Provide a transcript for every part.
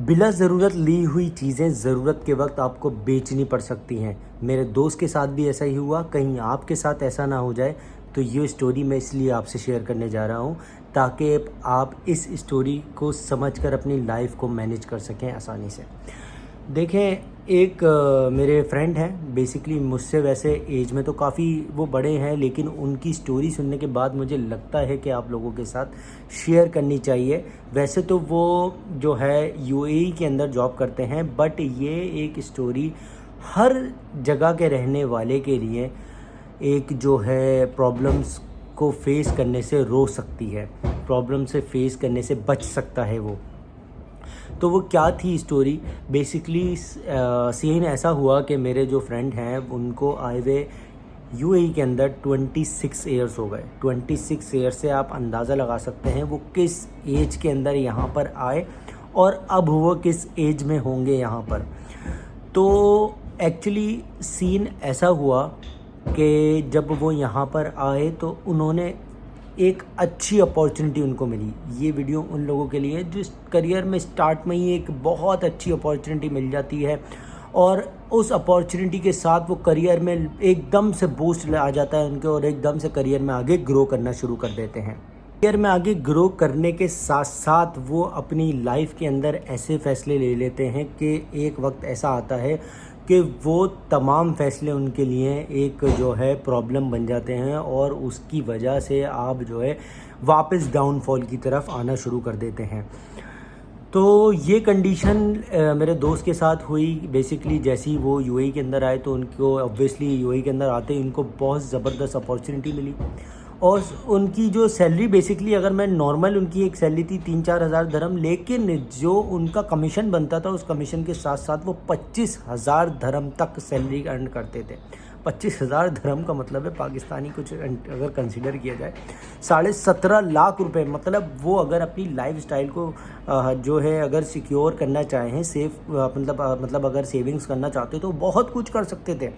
बिला ज़रूरत ली हुई चीज़ें ज़रूरत के वक्त आपको बेचनी पड़ सकती हैं। मेरे दोस्त के साथ भी ऐसा ही हुआ, कहीं आपके साथ ऐसा ना हो जाए। तो ये स्टोरी मैं इसलिए आपसे शेयर करने जा रहा हूँ ताकि आप इस स्टोरी को समझकर अपनी लाइफ को मैनेज कर सकें आसानी से। देखें, एक मेरे फ्रेंड हैं, बेसिकली मुझसे वैसे एज में तो काफ़ी वो बड़े हैं, लेकिन उनकी स्टोरी सुनने के बाद मुझे लगता है कि आप लोगों के साथ शेयर करनी चाहिए। वैसे तो वो जो है यूएई के अंदर जॉब करते हैं, बट ये एक स्टोरी हर जगह के रहने वाले के लिए एक जो है प्रॉब्लम्स को फेस करने से रोक सकती है, प्रॉब्लम से फेस करने से बच सकता है वो। तो वो क्या थी स्टोरी? बेसिकली सीन ऐसा हुआ कि मेरे जो फ्रेंड हैं उनको आए हुए यूएई के अंदर 26 ईयर्स हो गए। 26 ईयर्स से आप अंदाज़ा लगा सकते हैं वो किस एज के अंदर यहाँ पर आए और अब वो किस एज में होंगे यहाँ पर। तो एक्चुअली सीन ऐसा हुआ कि जब वो यहाँ पर आए तो उन्होंने एक अच्छी अपॉर्चुनिटी उनको मिली। ये वीडियो उन लोगों के लिए जो करियर में स्टार्ट में ही एक बहुत अच्छी अपॉर्चुनिटी मिल जाती है और उस अपॉर्चुनिटी के साथ वो करियर में एकदम से बूस्ट आ जाता है उनके और एकदम से करियर में आगे ग्रो करना शुरू कर देते हैं। करियर में आगे ग्रो करने के साथ साथ वो अपनी लाइफ के अंदर ऐसे फैसले ले लेते हैं कि एक वक्त ऐसा आता है कि वो तमाम फ़ैसले उनके लिए एक जो है प्रॉब्लम बन जाते हैं और उसकी वजह से आप जो है वापस डाउनफॉल की तरफ आना शुरू कर देते हैं। तो ये कंडीशन मेरे दोस्त के साथ हुई। बेसिकली जैसे ही वो यूएई के अंदर आए तो उनको ऑब्वियसली यूएई के अंदर आते ही उनको बहुत ज़बरदस्त अपॉर्चुनिटी मिली और उनकी जो सैलरी बेसिकली अगर मैं नॉर्मल उनकी एक सैलरी थी 3-4 हज़ार धर्म, लेकिन जो उनका कमीशन बनता था उस कमीशन के साथ साथ वो 25,000 धर्म तक सैलरी अर्न करते थे। 25,000 धर्म का मतलब है पाकिस्तानी कुछ अगर कंसिडर किया जाए 17.5 लाख रुपए। मतलब वो अगर अपनी लाइफ स्टाइल को जो है अगर सिक्योर करना चाहें, सेफ मतलब अगर सेविंग्स करना चाहते तो बहुत कुछ कर सकते थे।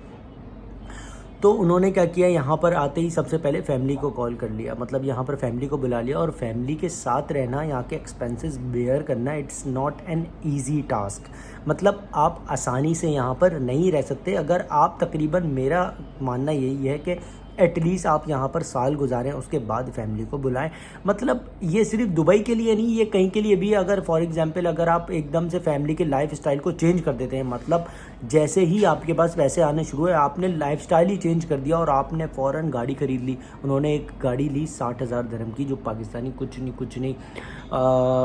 तो उन्होंने क्या किया, यहाँ पर आते ही सबसे पहले फैमिली को कॉल कर लिया, मतलब यहाँ पर फैमिली को बुला लिया और फैमिली के साथ रहना, यहाँ के एक्सपेंसेस बेयर करना, it's not an easy task. मतलब आप आसानी से यहाँ पर नहीं रह सकते। अगर आप तकरीबन, मेरा मानना यही है कि एटलीस्ट आप यहाँ पर साल गुजारें उसके बाद फैमिली को बुलाएं। मतलब ये सिर्फ दुबई के लिए नहीं, ये कहीं के लिए भी। अगर फॉर एग्जांपल अगर आप एकदम से फैमिली के लाइफ स्टाइल को चेंज कर देते हैं, मतलब जैसे ही आपके पास पैसे आने शुरू हुए आपने लाइफ स्टाइल ही चेंज कर दिया और आपने फ़ौरन गाड़ी ख़रीद ली। उन्होंने एक गाड़ी ली 60,000 धर्म की, जो पाकिस्तानी कुछ नहीं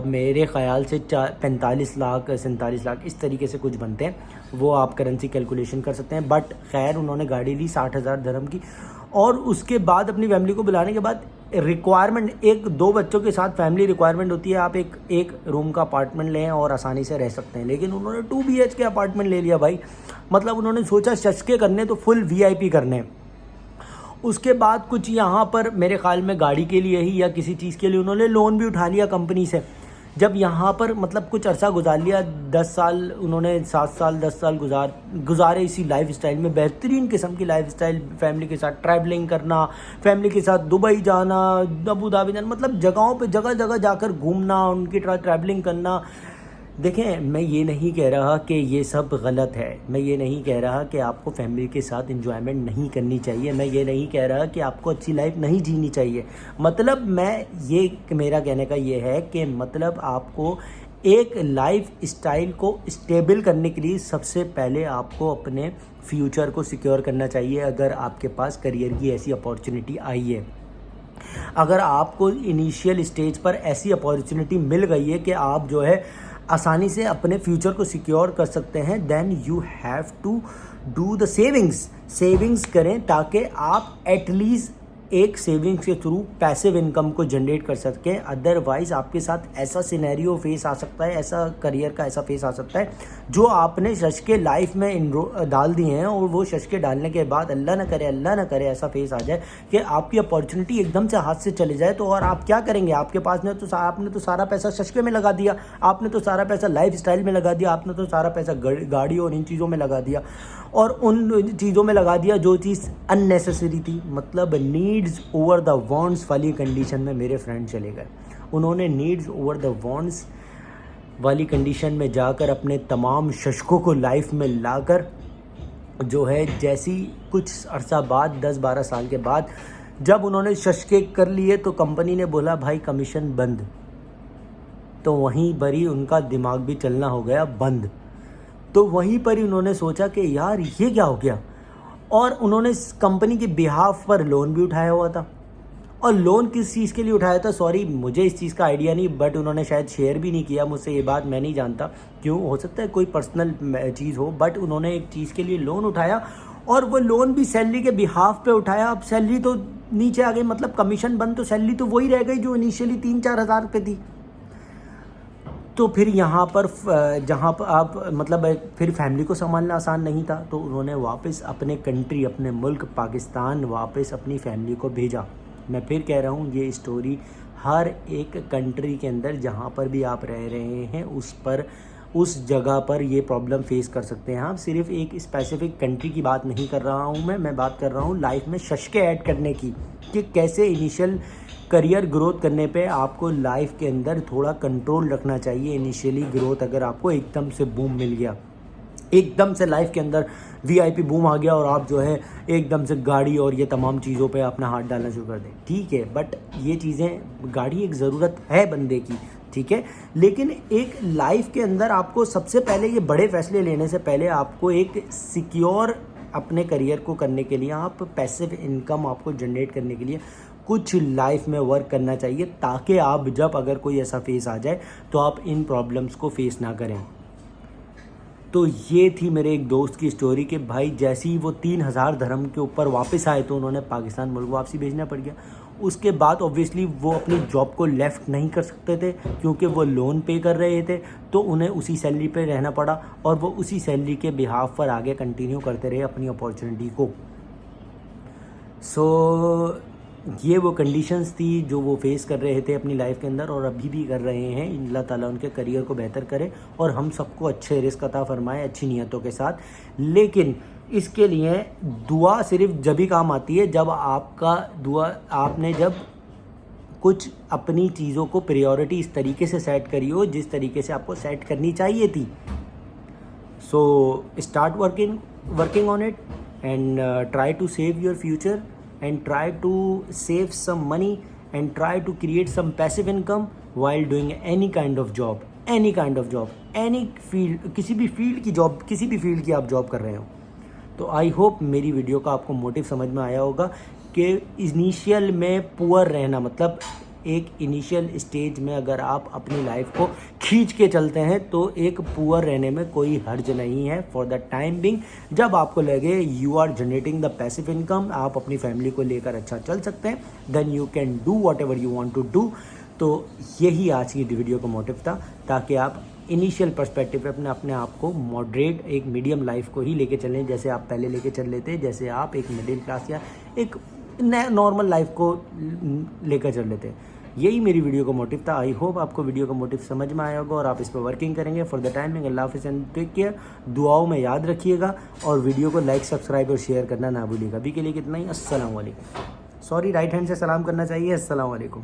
मेरे ख़्याल से 45 लाख 47 लाख इस तरीके से कुछ बनते हैं। वो आप करेंसी कैलकुलेशन कर सकते हैं। बट खैर उन्होंने गाड़ी ली 60,000 धर्म की और उसके बाद अपनी फैमिली को बुलाने के बाद रिक्वायरमेंट, 1-2 बच्चों के साथ फैमिली रिक्वायरमेंट होती है, आप एक रूम का अपार्टमेंट लें और आसानी से रह सकते हैं। लेकिन उन्होंने 2 BHK अपार्टमेंट ले लिया भाई। मतलब उन्होंने सोचा शशके करने तो फुल VIP करने। उसके बाद कुछ यहाँ पर मेरे ख्याल में गाड़ी के लिए ही या किसी चीज़ के लिए उन्होंने लोन भी उठा लिया कंपनी से। जब यहाँ पर मतलब कुछ अरसा गुजार लिया, 10 साल उन्होंने 7 साल 10 साल गुजारे इसी लाइफ स्टाइल में, बेहतरीन किस्म की लाइफ स्टाइल, फैमिली के साथ ट्रैवलिंग करना, फैमिली के साथ दुबई जाना, अबू धाबी जाना, मतलब जगहों पे जगह जगह जाकर घूमना, उनकी ट्रैवलिंग करना। देखें, मैं ये नहीं कह रहा कि ये सब गलत है, मैं ये नहीं कह रहा कि आपको फैमिली के साथ एंजॉयमेंट नहीं करनी चाहिए, मैं ये नहीं कह रहा कि आपको अच्छी लाइफ नहीं जीनी चाहिए। मतलब मेरा कहने का ये है कि मतलब आपको एक लाइफ स्टाइल को स्टेबल करने के लिए सबसे पहले आपको अपने फ्यूचर को सिक्योर करना चाहिए। अगर आपके पास करियर की ऐसी अपॉर्चुनिटी आई है, अगर आपको इनिशियल स्टेज पर ऐसी अपॉर्चुनिटी मिल गई है कि आप जो है आसानी से अपने फ्यूचर को सिक्योर कर सकते हैं, then you have to do the savings करें ताकि आप एटलीस्ट एक सेविंग्स के थ्रू पैसिव इनकम को जनरेट कर सकें। अदरवाइज़ आपके साथ ऐसा सिनेरियो फेस आ सकता है, ऐसा करियर का ऐसा फेस आ सकता है जो आपने शशके लाइफ में डाल दिए हैं और वो शशके डालने के बाद अल्लाह ना करे ऐसा फेस आ जाए कि आपकी अपॉर्चुनिटी एकदम से हाथ से चले जाए। तो और आप क्या करेंगे? आपके पास आपने तो सारा पैसा शशके में लगा दिया, आपने तो सारा पैसा लाइफ स्टाइल में लगा दिया, आपने तो सारा पैसा गाड़ी और इन चीज़ों में लगा दिया और उन चीज़ों में लगा दिया जो चीज़ अननेसेसरी थी। मतलब नीड्स ओवर द वांट्स वाली कंडीशन में मेरे फ्रेंड चले गए। उन्होंने नीड्स ओवर द वांट्स वाली कंडीशन में जाकर अपने तमाम शशकों को लाइफ में लाकर जो है जैसी कुछ अरसा बाद 10-12 साल के बाद जब उन्होंने शशके कर लिए तो कंपनी ने बोला भाई कमीशन बंद। तो वहीं पर ही उनका दिमाग भी चलना हो गया बंद। तो वहीं पर ही उन्होंने सोचा कि यार ये क्या हो गया, और उन्होंने कंपनी के बिहाफ पर लोन भी उठाया हुआ था। और लोन किस चीज़ के लिए उठाया था, सॉरी मुझे इस चीज़ का आइडिया नहीं, बट उन्होंने शायद शेयर भी नहीं किया मुझसे ये बात, मैं नहीं जानता क्यों, हो सकता है कोई पर्सनल चीज़ हो, बट उन्होंने एक चीज़ के लिए लोन उठाया और वो लोन भी सैलरी के बिहाफ पे उठाया। अब सैलरी तो नीचे आ गई, मतलब कमीशन बंद, तो सैलरी तो वही रह गई जो इनिशियली 3-4 हज़ार रुपये थी। तो फिर यहाँ पर जहाँ पर आप मतलब फिर फैमिली को संभालना आसान नहीं था, तो उन्होंने वापस अपने कंट्री, अपने मुल्क पाकिस्तान वापस अपनी फैमिली को भेजा। मैं फिर कह रहा हूँ ये स्टोरी हर एक कंट्री के अंदर जहाँ पर भी आप रह रहे हैं उस जगह पर ये प्रॉब्लम फेस कर सकते हैं। आप सिर्फ एक स्पेसिफिक कंट्री की बात नहीं कर रहा हूँ मैं बात कर रहा हूँ लाइफ में शशके ऐड करने की, कि कैसे इनिशियल करियर ग्रोथ करने पे आपको लाइफ के अंदर थोड़ा कंट्रोल रखना चाहिए। इनिशियली ग्रोथ अगर आपको एकदम से बूम मिल गया, एकदम से लाइफ के अंदर VIP बूम आ गया और आप जो है एकदम से गाड़ी और ये तमाम चीज़ों पे अपना हाथ डालना शुरू कर दें, ठीक है, बट ये चीज़ें, गाड़ी एक ज़रूरत है बंदे की, ठीक है, लेकिन एक लाइफ के अंदर आपको सबसे पहले ये बड़े फैसले लेने से पहले आपको एक सिक्योर अपने करियर को करने के लिए, आप पैसिव इनकम आपको जनरेट करने के लिए कुछ लाइफ में वर्क करना चाहिए, ताकि आप जब अगर कोई ऐसा फेस आ जाए तो आप इन प्रॉब्लम्स को फेस ना करें। तो ये थी मेरे एक दोस्त की स्टोरी कि भाई जैसे ही वो 3000 धर्म के ऊपर वापस आए तो उन्होंने पाकिस्तान मुल्क वापसी भेजना पड़ गया। उसके बाद ऑब्वियसली वो अपनी जॉब को लेफ़्ट नहीं कर सकते थे क्योंकि वो लोन पे कर रहे थे, तो उन्हें उसी सैलरी पे रहना पड़ा और वो उसी सैलरी के बिहाफ पर आगे कंटिन्यू करते रहे अपनी अपॉर्चुनिटी को। सो ये वो कंडीशंस थी जो वो फेस कर रहे थे अपनी लाइफ के अंदर और अभी भी कर रहे हैं। अल्लाह ताला उनके करियर को बेहतर करे और हम सबको अच्छे रिस्क अता फरमाए अच्छी नीयतों के साथ। लेकिन इसके लिए दुआ सिर्फ जब ही काम आती है जब आपने जब कुछ अपनी चीज़ों को प्रायोरिटी इस तरीके से सेट करी हो जिस तरीके से आपको सेट करनी चाहिए थी। So start working on it and try to save your future and try to save some money and try to create some passive income while doing any kind of job, any field, किसी भी field की आप job कर रहे हो। तो I hope मेरी video का आपको मोटिव समझ में आया होगा कि इनिशियल में पुअर रहना, मतलब एक इनिशियल स्टेज में अगर आप अपनी लाइफ को खींच के चलते हैं तो एक पुअर रहने में कोई हर्ज नहीं है फॉर द टाइम बिंग। जब आपको लगे you are generating the passive income, आप अपनी फैमिली को लेकर अच्छा चल सकते हैं, then you can do whatever you want to do. तो यही आज की वीडियो का मोटिव था, ताकि आप इनिशियल पर्सपेक्टिव पे अपने आप को मॉडरेट एक मीडियम लाइफ को ही लेके चलें, जैसे आप पहले लेके चल लेते, जैसे आप एक मिडिल क्लास या एक नॉर्मल लाइफ को लेकर चल लेते। यही मेरी वीडियो का मोटिव था। आई होप आपको वीडियो का मोटिव समझ में आया होगा और आप इस पर वर्किंग करेंगे। फॉर द टाइमिंग अल्लाह हाफ़िज़ एंड टेक केयर। दुआओं में याद रखिएगा और वीडियो को लाइक, सब्सक्राइब और शेयर करना ना भूलिएगा। अभी के लिए कितना ही। अस्सलाम वालेकुम। सॉरी, राइट हैंड से सलाम करना चाहिए। अस्सलाम वालेकुम।